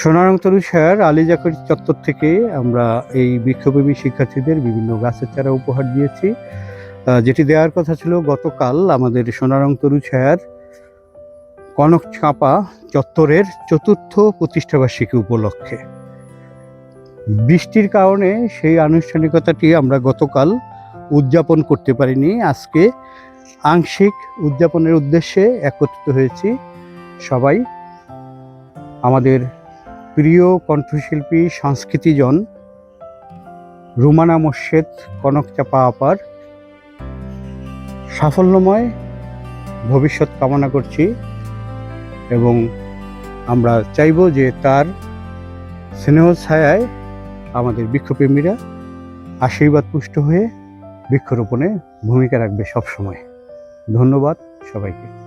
সোনারংতরু sir Ali জাকরি চত্বর থেকে আমরা এই বৃক্ষপ্রেমী শিক্ষার্থীদের বিভিন্ন গাছের চারা উপহার দিয়েছি, যেটি দেওয়ার কথা ছিল গতকাল আমাদের সোনারংতরু স্যার কনক চাঁপা চত্বরের ৪র্থ প্রতিষ্ঠাবার্ষিকী উপলক্ষে। বৃষ্টির কারণে সেই আনুষ্ঠানিকতাটি আমরা গতকাল উদযাপন করতে পারিনি। আজকে আংশিক উদযাপনের উদ্দেশ্যে একত্রিত হয়েছি সবাই। আমাদের প্রিয় কণ্ঠশিল্পী সংস্কৃতিজন রুমানা মোর্শেদ কনক চাঁপা আপার সাফল্যময় ভবিষ্যৎ কামনা করছি এবং আমরা চাইব যে তার স্নেহ ছায়ায় আমাদের বৃক্ষপ্রেমীরা আশীর্বাদ পুষ্ট হয়ে বৃক্ষরোপণে ভূমিকা রাখবে সবসময়। ধন্যবাদ সবাইকে।